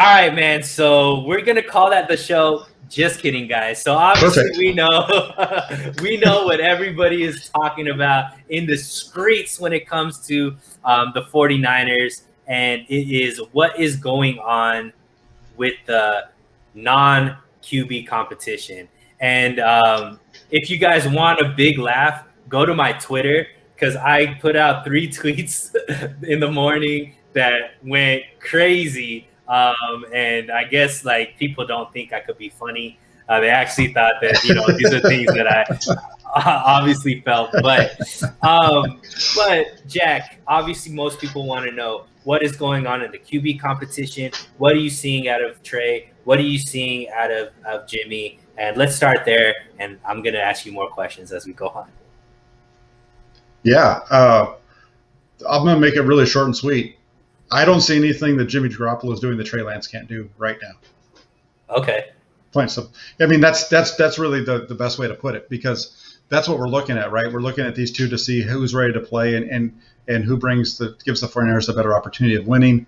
right, man. So we're gonna call that the show. Just kidding, guys. So obviously Perfect. we know what everybody is talking about in the streets when it comes to the 49ers, and it is what is going on with the non-QB competition. And if you guys want a big laugh, go to my Twitter because I put out 3 tweets in the morning that went crazy. And I guess like people don't think I could be funny. They actually thought that these are things that I obviously felt. But Jack, obviously most people want to know what is going on in the QB competition. What are you seeing out of Trey? What are you seeing out of Jimmy? And let's start there. And I'm going to ask you more questions as we go on. Yeah, I'm going to make it really short and sweet. I don't see anything that Jimmy Garoppolo is doing that Trey Lance can't do right now. Okay. Fine. So, I mean, that's really the best way to put it, because that's what we're looking at, right? We're looking at these two to see who's ready to play and who gives the 49ers a better opportunity of winning.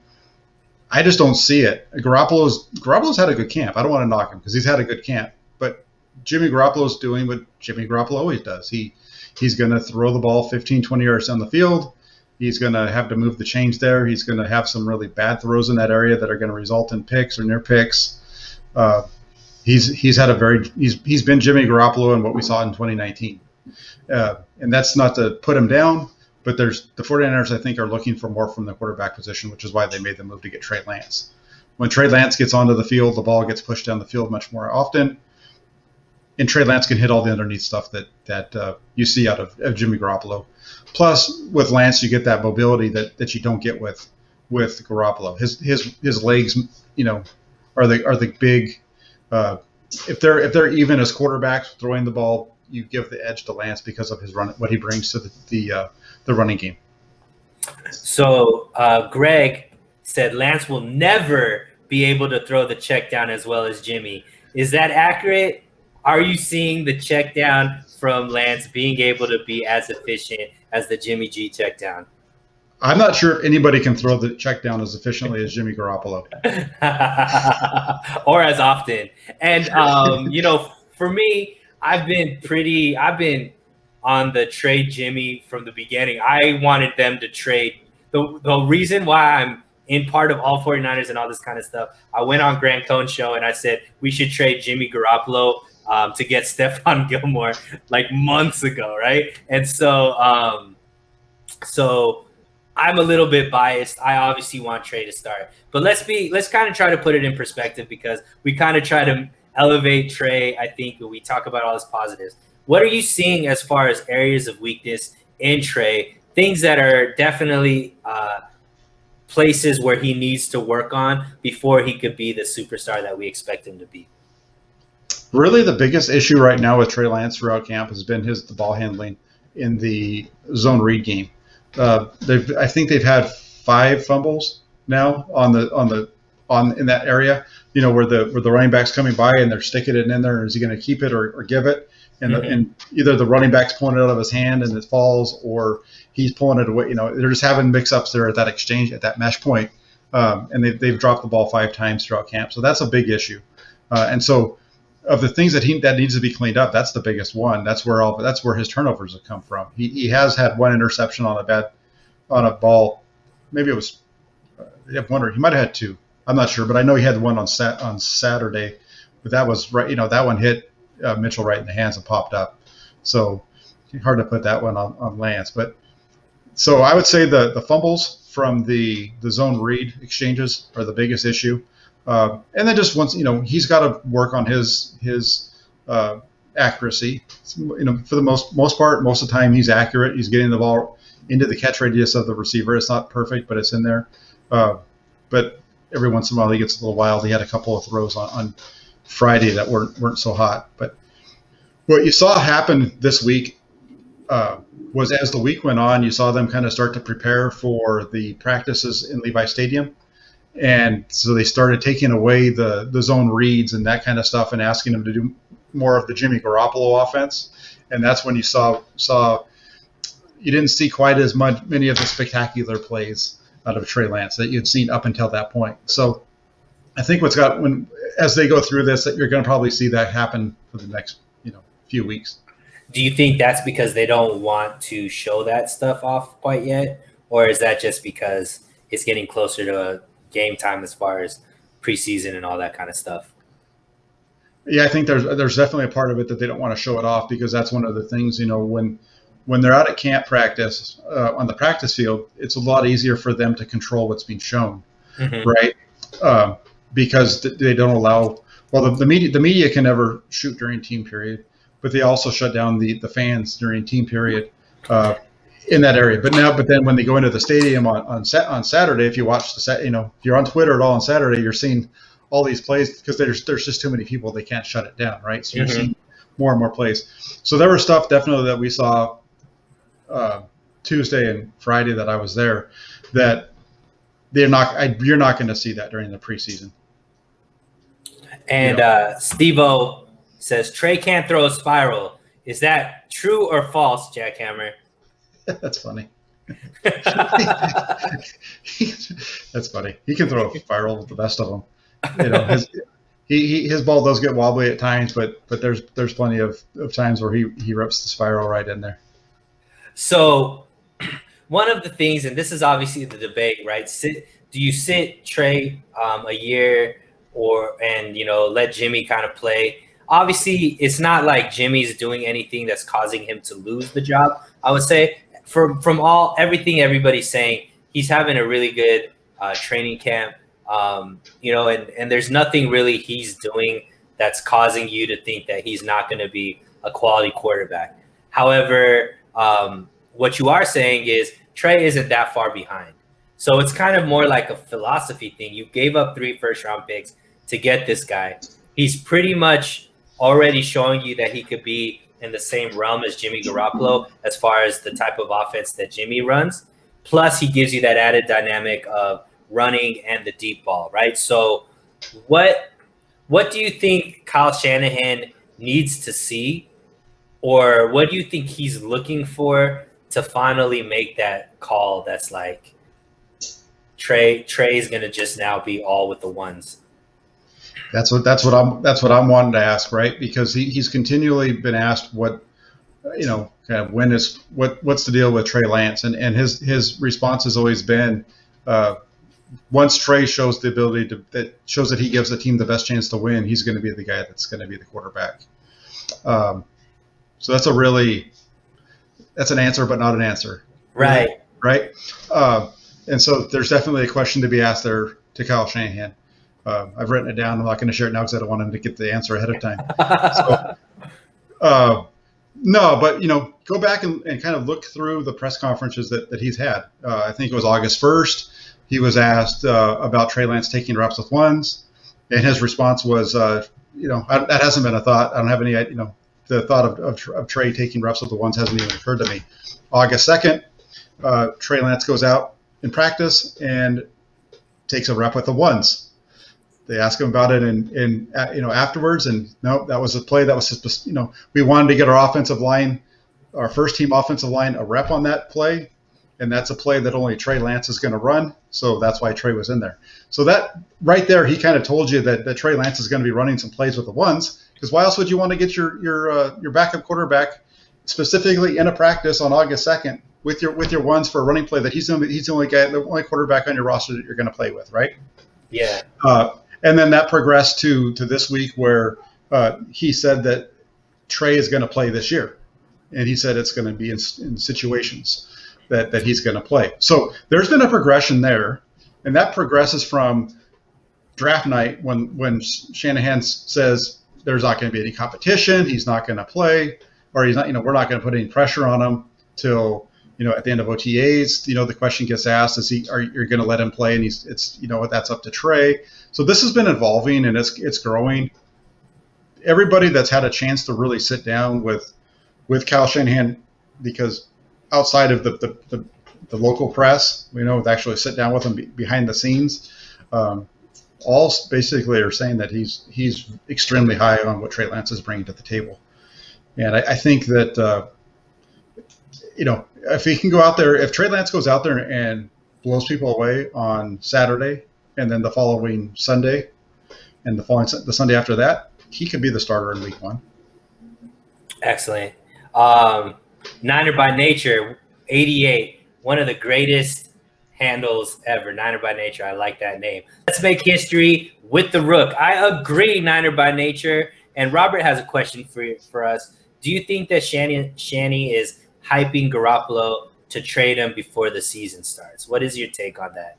I just don't see it. Garoppolo's had a good camp. I don't want to knock him because he's had a good camp, but Jimmy Garoppolo's doing what Jimmy Garoppolo always does. He's going to throw the ball 15, 20 yards down the field. He's going to have to move the chains there. He's going to have some really bad throws in that area that are going to result in picks or near picks. He's been Jimmy Garoppolo in what we saw in 2019. And that's not to put him down, but the 49ers, I think, are looking for more from the quarterback position, which is why they made the move to get Trey Lance. When Trey Lance gets onto the field, the ball gets pushed down the field much more often, and Trey Lance can hit all the underneath stuff that you see out of Jimmy Garoppolo. Plus, with Lance, you get that mobility that you don't get with Garoppolo. His legs, are the big. If they're even as quarterbacks throwing the ball, you give the edge to Lance because of his run, what he brings to the running game. So Greg said Lance will never be able to throw the check down as well as Jimmy. Is that accurate? Are you seeing the check down from Lance being able to be as efficient as the Jimmy G check down? I'm not sure if anybody can throw the check down as efficiently as Jimmy Garoppolo. Or as often. And, for me, I've been on the trade Jimmy from the beginning. I wanted them to trade. The reason why I'm in part of all 49ers and all this kind of stuff, I went on Grant Cohn's show and I said we should trade Jimmy Garoppolo to get Stephon Gilmore like months ago, right? And so I'm a little bit biased. I obviously want Trey to start, but let's kind of try to put it in perspective because we kind of try to elevate Trey. I think we talk about all his positives. What are you seeing as far as areas of weakness in Trey? Things that are definitely places where he needs to work on before he could be the superstar that we expect him to be. Really, the biggest issue right now with Trey Lance throughout camp has been the ball handling in the zone read game. I think they've had 5 fumbles now in that area. Where the running back's coming by and they're sticking it in there. Is he going to keep it or give it? And either the running back's pulling it out of his hand and it falls, or he's pulling it away. They're just having mix-ups there at that exchange, at that mesh point. And they've dropped the ball 5 times throughout camp. So that's a big issue. And so of the things that needs to be cleaned up, that's the biggest one. That's where his turnovers have come from. He has had 1 interception on a ball. Maybe it was one, or he might have had 2. I'm not sure, but I know he had one on Saturday. But that was right. That one hit Mitchell right in the hands and popped up. So hard to put that one on Lance. But so I would say the fumbles from the zone read exchanges are the biggest issue. And then just once, he's got to work on his accuracy. For the most part, most of the time he's accurate. He's getting the ball into the catch radius of the receiver. It's not perfect, but it's in there. But every once in a while he gets a little wild. He had a couple of throws on Friday that weren't so hot. But what you saw happen this week was, as the week went on, you saw them kind of start to prepare for the practices in Levi Stadium. And so they started taking away the zone reads and that kind of stuff and asking them to do more of the Jimmy Garoppolo offense. And that's when you saw you didn't see quite as many of the spectacular plays out of Trey Lance that you'd seen up until that point. So I think as they go through this, that you're going to probably see that happen for the next few weeks. Do you think that's because they don't want to show that stuff off quite yet, or is that just because it's getting closer to game time as far as preseason and all that kind of stuff? Yeah, I think there's definitely a part of it that they don't want to show it off, because that's one of the things, when they're out at camp practice on the practice field, it's a lot easier for them to control what's being shown, right? Because they don't allow. Well, the media can never shoot during team period, but they also shut down the fans during team period in that area. But then when they go into the stadium on Saturday, if you watch if you're on Twitter at all on Saturday, you're seeing all these plays, because there's just too many people. They can't shut it down, right? So you're seeing more and more plays. So there was stuff definitely that we saw Tuesday and Friday that I was there that you're not going to see that during the preseason. And Steve-O says Trey can't throw a spiral. Is that true or false, Jackhammer? That's funny. That's funny. He can throw a spiral with the best of them. His ball does get wobbly at times, but there's plenty of times where he rips the spiral right in there. So one of the things, and this is obviously the debate, right? Do you sit Trey a year and let Jimmy kind of play? Obviously, it's not like Jimmy's doing anything that's causing him to lose the job. I would say from everything everybody's saying, he's having a really good training camp. And there's nothing really he's doing that's causing you to think that he's not going to be a quality quarterback. However, what you are saying is Trey isn't that far behind. So it's kind of more like a philosophy thing. You gave up 3 first-round picks to get this guy. He's pretty much already showing you that he could be in the same realm as Jimmy Garoppolo as far as the type of offense that Jimmy runs. Plus, he gives you that added dynamic of running and the deep ball, right? So what do you think Kyle Shanahan needs to see, or what do you think he's looking for to finally make that call that's like Trey's going to just now be all with the ones? That's what I'm wanting to ask, right? Because he's continually been asked what's the deal with Trey Lance, and his response has always been, once Trey shows the ability that shows that he gives the team the best chance to win, he's going to be the guy that's going to be the quarterback. So that's an answer, but not an answer. Right. Right. And so there's definitely a question to be asked there to Kyle Shanahan. I've written it down. I'm not going to share it now because I don't want him to get the answer ahead of time. No, but go back and kind of look through the press conferences that he's had. I think it was August 1st. He was asked about Trey Lance taking reps with ones, and his response was, that hasn't been a thought. I don't have any, the thought of Trey taking reps with the ones hasn't even occurred to me. August 2nd, Trey Lance goes out in practice and takes a rep with the ones. They ask him about it in afterwards, and no, that was a play that was just, we wanted to get our first team offensive line, a rep on that play, and that's a play that only Trey Lance is going to run, so that's why Trey was in there. So that right there, he kind of told you that Trey Lance is going to be running some plays with the ones, because why else would you want to get your backup quarterback specifically in a practice on August 2nd with your ones for a running play that he's the only quarterback on your roster that you're going to play with, right? Yeah. And then that progressed to this week where he said that Trey is going to play this year. And he said it's going to be in situations that he's going to play. So there's been a progression there. And that progresses from draft night when Shanahan says there's not going to be any competition. He's not going to play, or he's not, we're not going to put any pressure on him till, at the end of OTAs. The question gets asked, are you going to let him play? And that's up to Trey. So this has been evolving and it's growing. Everybody that's had a chance to really sit down with Kyle Shanahan, because outside of the local press, actually sit down with him behind the scenes, all basically are saying that he's extremely high on what Trey Lance is bringing to the table. And I think that, if he can go out there, if Trey Lance goes out there and blows people away on Saturday and then the following Sunday, and the Sunday after that, he could be the starter in week 1. Excellent. Niner by Nature, 88, one of the greatest handles ever. Niner by Nature, I like that name. Let's make history with the Rook. I agree, Niner by Nature. And Robert has a question for us. Do you think that Shanny is hyping Garoppolo to trade him before the season starts? What is your take on that?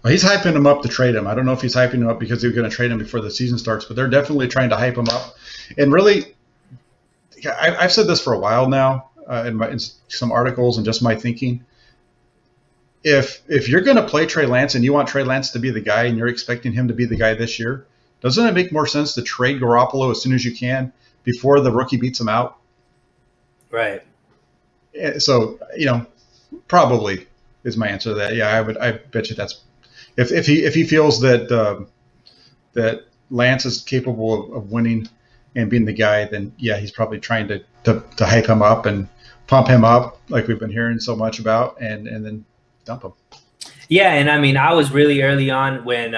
Well, he's hyping him up to trade him. I don't know if he's hyping him up because they're going to trade him before the season starts, but they're definitely trying to hype him up. And really, I've said this for a while now in some articles and just my thinking. If you're going to play Trey Lance and you want Trey Lance to be the guy and you're expecting him to be the guy this year, doesn't it make more sense to trade Garoppolo as soon as you can before the rookie beats him out? Right. So, probably is my answer to that. Yeah, I bet you that's if he feels that that Lance is capable of winning and being the guy, then yeah, he's probably trying to hype him up and pump him up like we've been hearing so much about, and then dump him. Yeah, and I mean, I was really early on when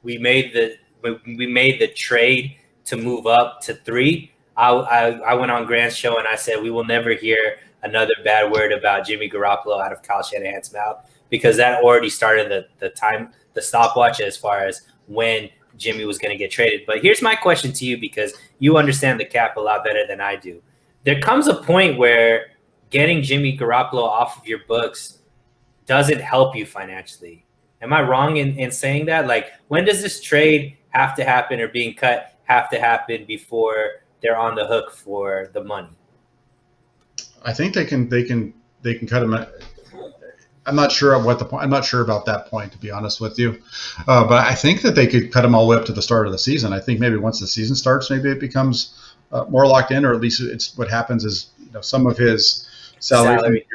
we made the trade to move up to 3. I went on Grant's show and I said we will never hear another bad word about Jimmy Garoppolo out of Kyle Shanahan's mouth, because that already started the stopwatch as far as when Jimmy was going to get traded. But here's my question to you, because you understand the cap a lot better than I do. There comes a point where getting Jimmy Garoppolo off of your books doesn't help you financially. Am I wrong in saying that? Like, when does this trade have to happen, or being cut have to happen before they're on the hook for the money? I think they can cut him. I'm not sure I'm not sure about that point, to be honest with you. But I think that they could cut him all the way up to the start of the season. I think maybe once the season starts, maybe it becomes more locked in, or at least it's what happens is some of his salary.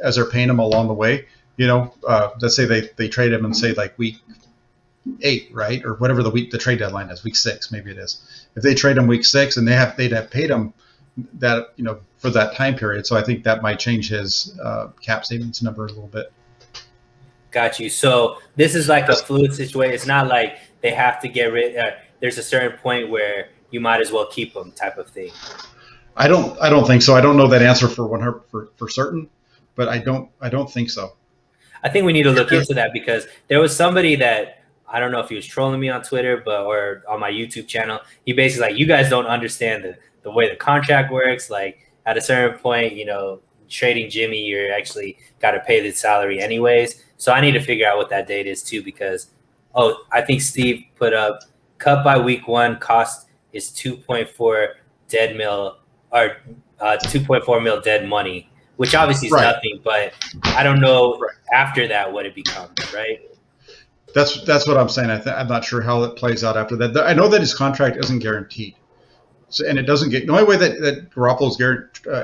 As they're paying him along the way. Let's say they trade him and say like week 8, right, or whatever the trade deadline is, week 6, maybe it is. If they trade him week 6, and they'd have paid him that for that time period, so I think that might change his cap savings number a little bit. Got you. So this is like a fluid situation. It's not like they have to get rid. There's a certain point where you might as well keep them, type of thing. I don't think so. I don't know that answer for certain, but I don't think so. I think we need to look into that, because there was somebody that, I don't know if he was trolling me on Twitter or on my YouTube channel. He basically like, you guys don't understand the way the contract works. Like, at a certain point, trading Jimmy, you're actually got to pay the salary anyways. So I need to figure out what that date is too, because, I think Steve put up cut by week 1 cost is 2.4 dead mil, or 2.4 mil dead money, which obviously is nothing, but I don't know after that what it becomes, right? That's what I'm saying. I'm not sure how it plays out after that. I know that his contract isn't guaranteed, and it doesn't get. The only way that Garoppolo's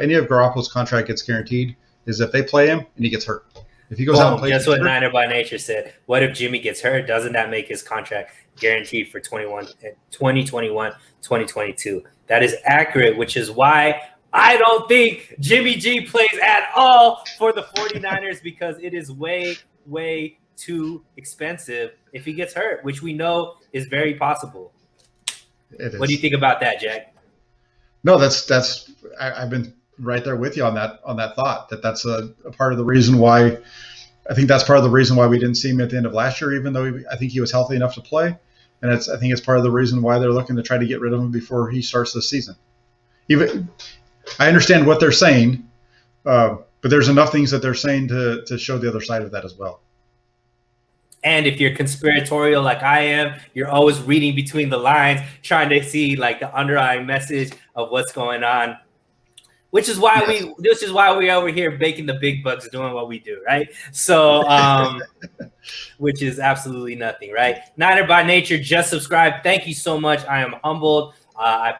any of Garoppolo's contract gets guaranteed is if they play him and he gets hurt. If he goes out and plays, guess what Niner by Nature said. What if Jimmy gets hurt? Doesn't that make his contract guaranteed for 2021, 2022? That is accurate, which is why I don't think Jimmy G plays at all for the 49ers, because it is way, way too expensive if he gets hurt, which we know is very possible. What do you think about that, Jack? No, I've been right there with you on that thought. That's a part of the reason why. I think that's part of the reason why we didn't see him at the end of last year, even though I think he was healthy enough to play. And I think it's part of the reason why they're looking to try to get rid of him before he starts the season. I understand what they're saying, but there's enough things that they're saying to show the other side of that as well. And if you're conspiratorial like I am, you're always reading between the lines, trying to see like the underlying message of what's going on. Which is why we over here baking the big bucks, doing what we do, right? So, which is absolutely nothing, right? Niner by Nature, just subscribe. Thank you so much. I am humbled. I